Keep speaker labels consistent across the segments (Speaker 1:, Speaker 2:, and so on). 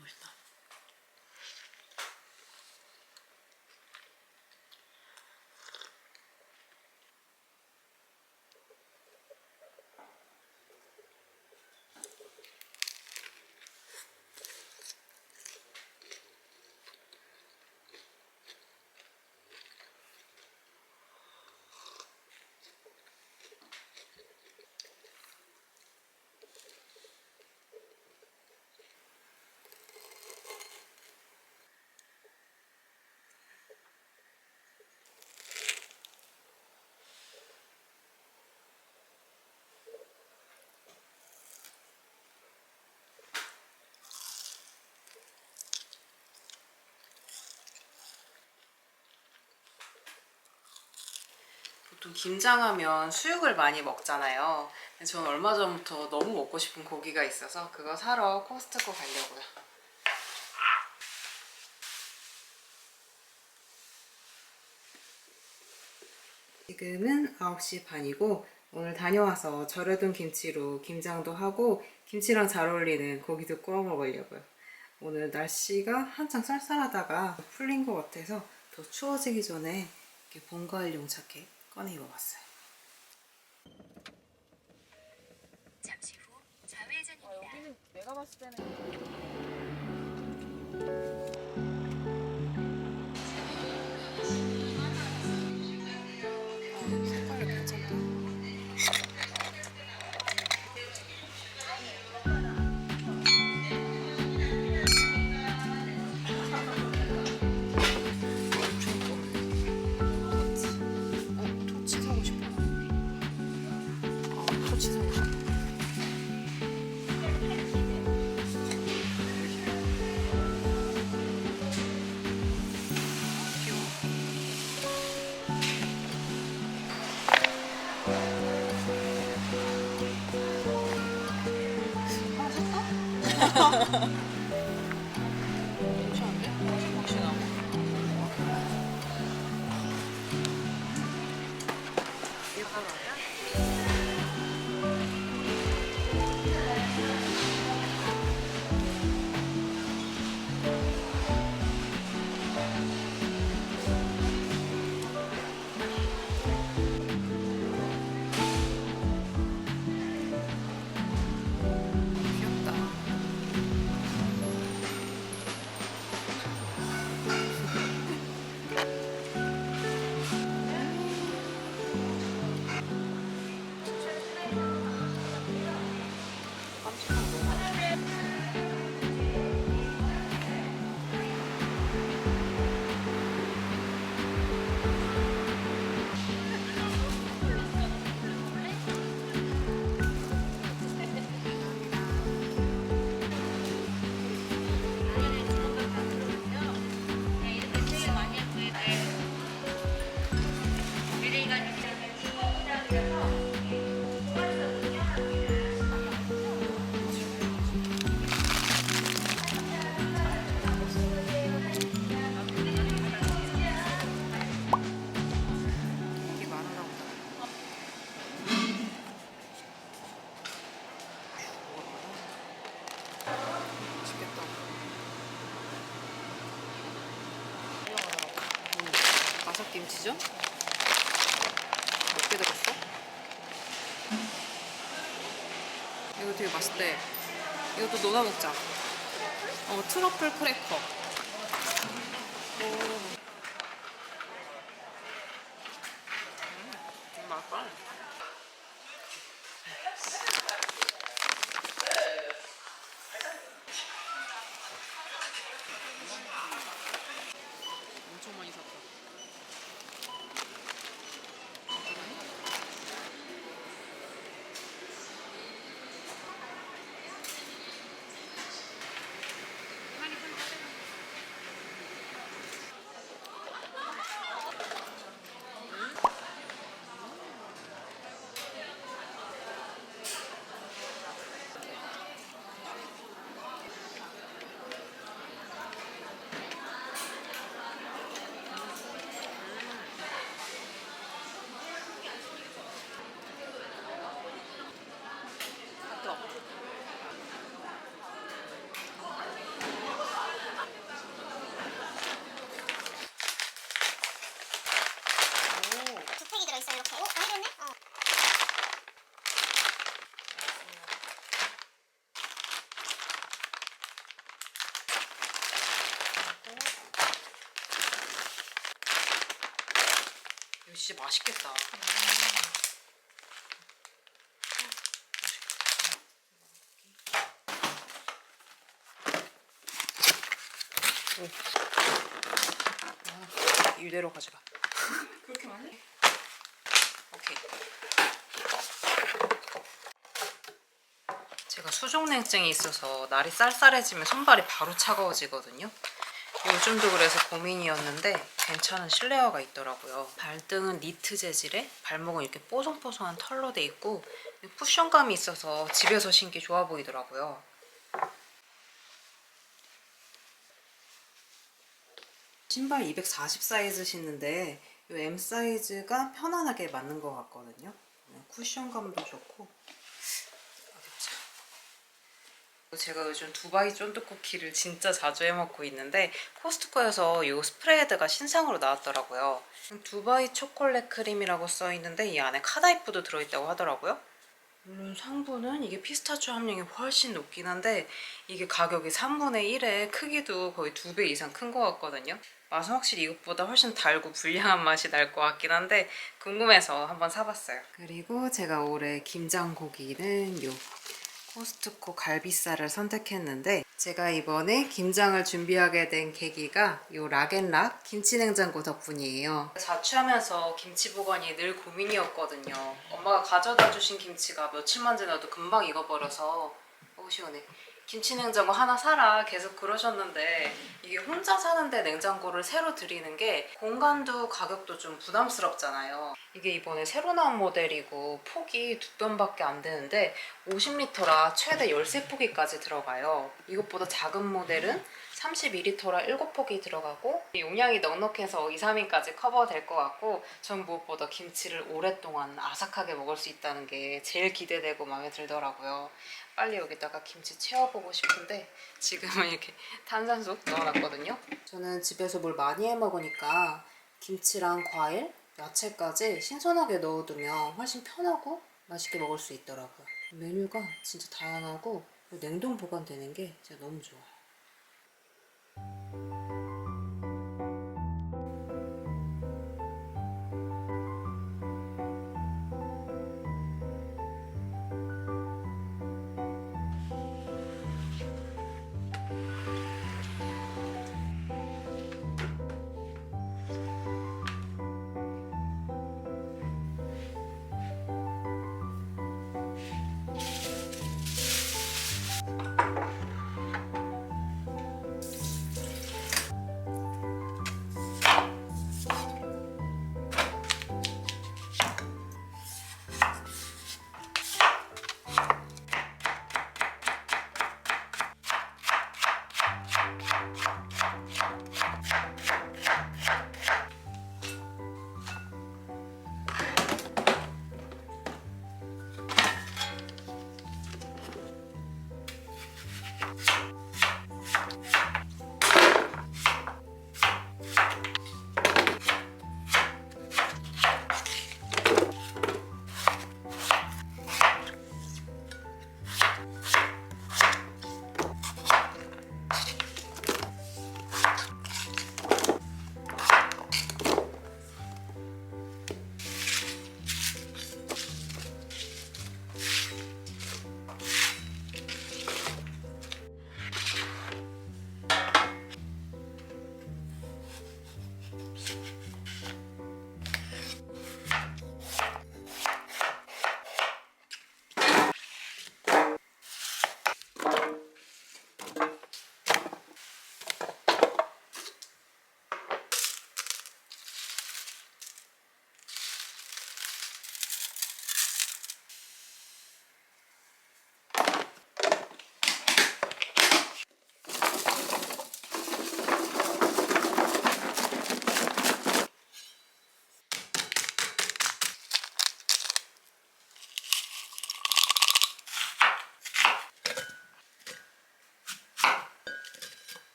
Speaker 1: 맛있다. 보통 김장하면 수육을 많이 먹잖아요. 저는 얼마 전부터 너무 먹고 싶은 고기가 있어서 그거 사러 코스트코 가려고요. 지금은 9시 반이고 오늘 다녀와서 절여둔 김치로 김장도 하고 김치랑 잘 어울리는 고기도 구워 먹으려고요. 오늘 날씨가 한창 쌀쌀하다가 풀린 것 같아서 더 추워지기 전에 이렇게 봄 가을용 자켓 꺼내 입어봤어요.
Speaker 2: 잠시 후 좌회전입니다.
Speaker 1: 여기는 내가 봤을 때는 색깔이 괜찮다. 토치 사고 싶어. 토치 사고 싶어. 괜찮은데? 확실하고. 예뻐라. 귀엽다. 이게 많은가 보다. 맛있겠다. 마삭김치전? 몇 개 들었어? 이거 되게 맛있대. 이것도 넣어 먹자. 트러플 크래커. 맛있다. 엄청 많이 샀다.
Speaker 2: 두 팩이 들어있어요 이렇게. 많이 들었네?
Speaker 1: 이거 진짜 맛있겠다. 이대로 가져가.
Speaker 3: 그렇게 많이?
Speaker 1: 오케이. 제가 수족냉증이 있어서 날이 쌀쌀해지면 손발이 바로 차가워지거든요. 요즘도 그래서 고민이었는데 괜찮은 실내화가 있더라고요. 발등은 니트 재질에 발목은 이렇게 뽀송뽀송한 털로 돼 있고 쿠션감이 있어서 집에서 신기 좋아 보이더라고요. 신발 240 사이즈 신는데 이 M 사이즈가 편안하게 맞는 것 같거든요. 쿠션감도 좋고. 제가 요즘 두바이 쫀득쿠키를 진짜 자주 해먹고 있는데 코스트코에서 이 스프레드가 신상으로 나왔더라고요. 두바이 초콜릿 크림이라고 써있는데 이 안에 카다이프도 들어있다고 하더라고요. 물론 성분은 이게 피스타치오 함량이 훨씬 높긴 한데 이게 가격이 3분의 1에 크기도 거의 2배 이상 큰 것 같거든요. 맛은 확실히 이것보다 훨씬 달고 불량한 맛이 날 것 같긴 한데 궁금해서 한번 사봤어요. 그리고 제가 올해 김장고기는 요 코스트코 갈비살을 선택했는데 제가 이번에 김장을 준비하게 된 계기가 요 락앤락 김치냉장고 덕분이에요. 자취하면서 김치 보관이 늘 고민이었거든요. 엄마가 가져다 주신 김치가 며칠만 지나도 금방 익어버려서 시원해. 김치냉장고 하나 사라 계속 그러셨는데 이게 혼자 사는데 냉장고를 새로 들이는 게 공간도 가격도 좀 부담스럽잖아요. 이게 이번에 새로 나온 모델이고 폭이 2변밖에 안 되는데 50리터라 최대 13포기까지 들어가요. 이것보다 작은 모델은 32리터라 7포기 들어가고 용량이 넉넉해서 2, 3인까지 커버될 것 같고 전 무엇보다 김치를 오랫동안 아삭하게 먹을 수 있다는 게 제일 기대되고 마음에 들더라고요. 빨리 여기다가 김치 채워보고 싶은데 지금은 이렇게 탄산수 넣어놨거든요. 저는 집에서 뭘 많이 해먹으니까 김치랑 과일, 야채까지 신선하게 넣어두면 훨씬 편하고 맛있게 먹을 수 있더라고요. 메뉴가 진짜 다양하고 냉동 보관되는 게 진짜 너무 좋아요.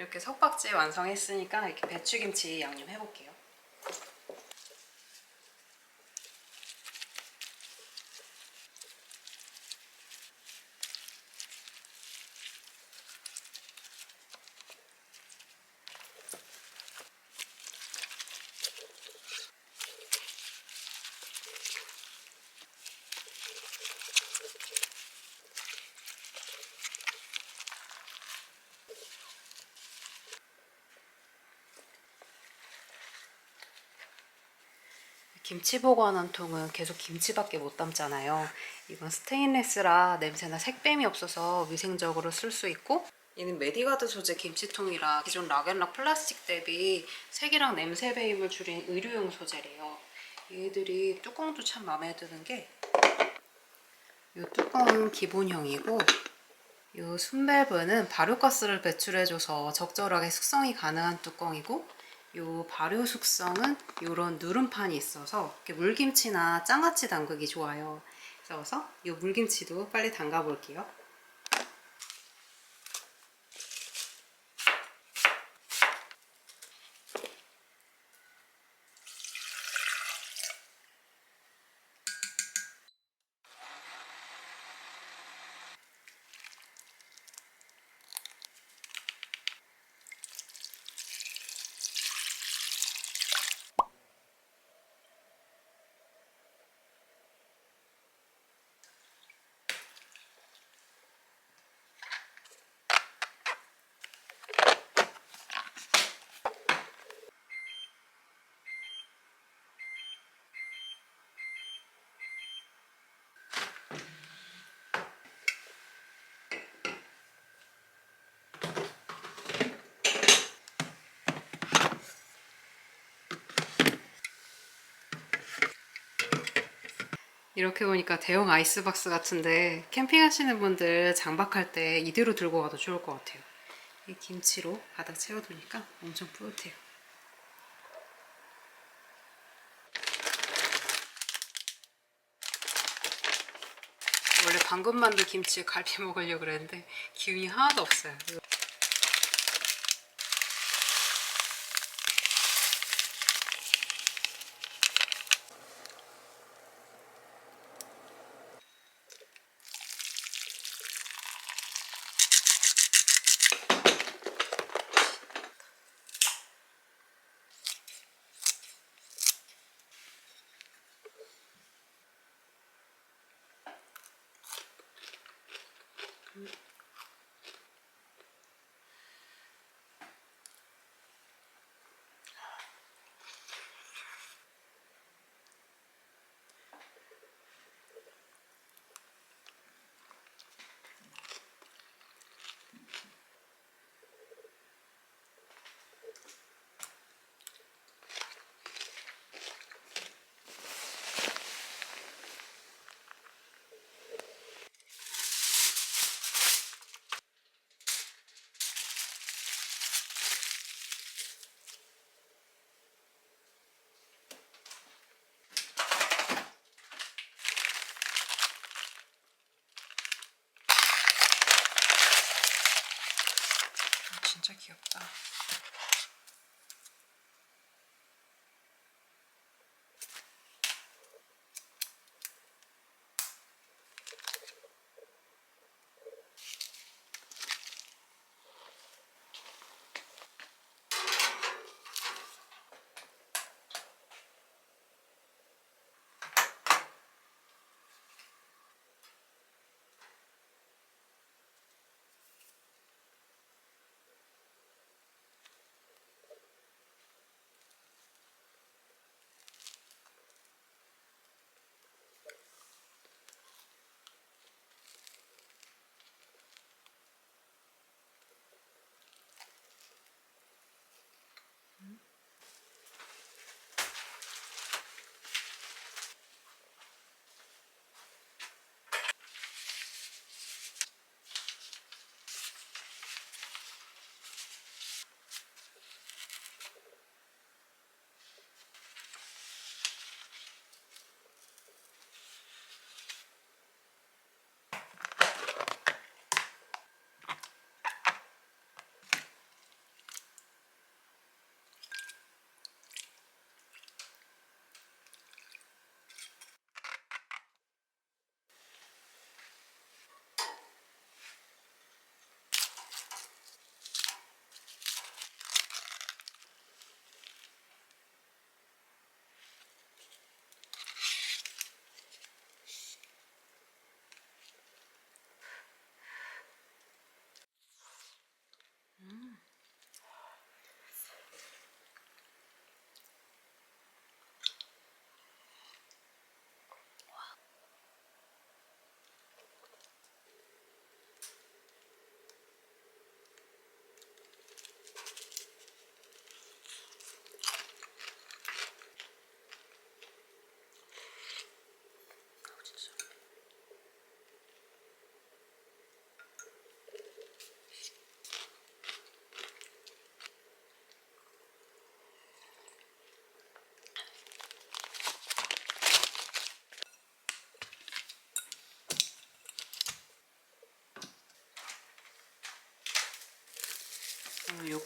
Speaker 1: 이렇게 석박지 완성했으니까 이렇게 배추김치 양념 해볼게요. 김치 보관한 통은 계속 김치밖에 못 담잖아요. 이건 스테인레스라 냄새나 색뱀이 없어서 위생적으로 쓸 수 있고, 얘는 메디가드 소재 김치통이라 기존 락앤락 플라스틱 대비 색이랑 냄새 배임을 줄인 의류용 소재래요. 얘들이 뚜껑도 참 마음에 드는 게, 이 뚜껑은 기본형이고 이 순밸브는 발효가스를 배출해줘서 적절하게 숙성이 가능한 뚜껑이고, 이 발효 숙성은 이런 누름판이 있어서 이렇게 물김치나 장아찌 담그기 좋아요. 그래서 이 물김치도 빨리 담가 볼게요. 이렇게 보니까 대형 아이스박스 같은데 캠핑하시는 분들 장박할 때 이대로 들고 가도 좋을 것 같아요. 이 김치로 가득 채워두니까 엄청 뿌듯해요. 원래 방금 만든 김치 갈비 먹으려고 그랬는데 기운이 하나도 없어요. 진짜 귀엽다.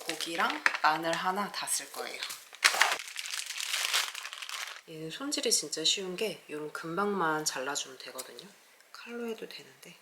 Speaker 1: 고기랑 마늘 하나 다 쓸 거예요. 얘는 손질이 진짜 쉬운 게 이런 금방만 잘라주면 되거든요. 칼로 해도 되는데.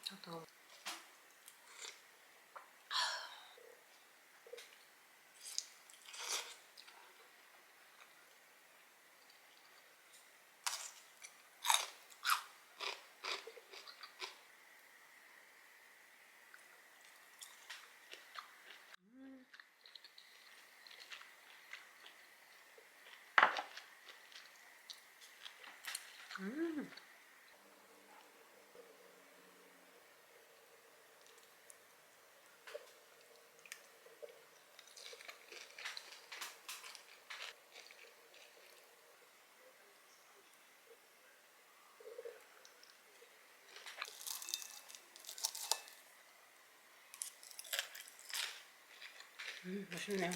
Speaker 1: 저도 맛있네요.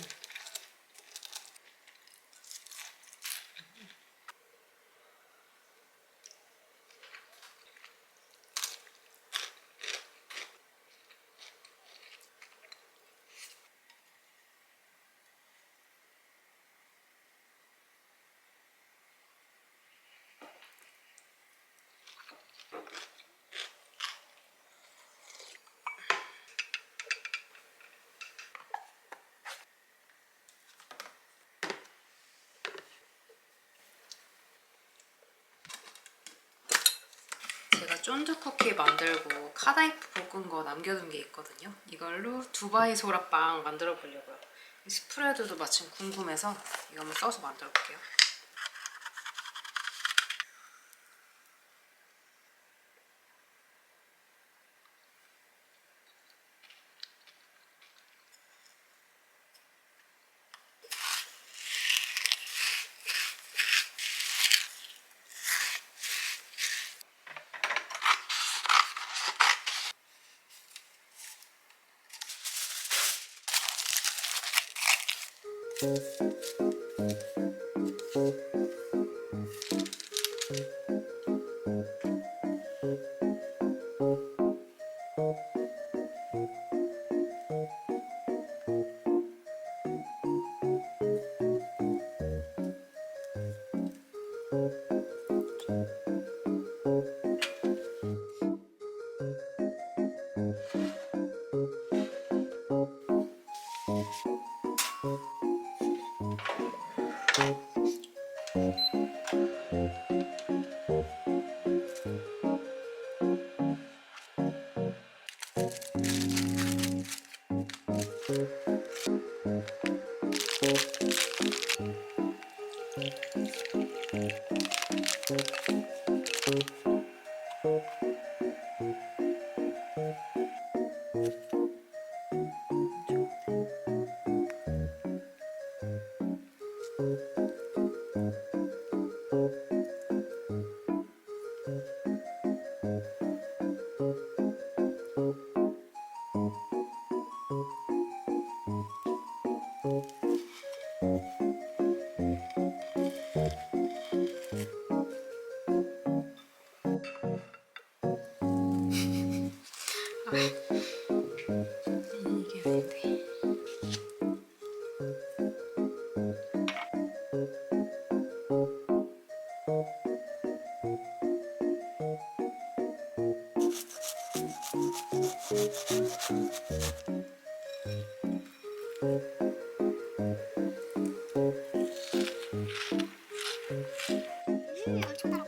Speaker 1: 제가 쫀득쿠키 만들고 카다이프 볶은 거 남겨둔 게 있거든요. 이걸로 두바이 소라빵 만들어 보려고요. 스프레드도 마침 궁금해서 이거 한번 써서 만들어 볼게요. 이게 뭔데?
Speaker 2: 엄청 달아.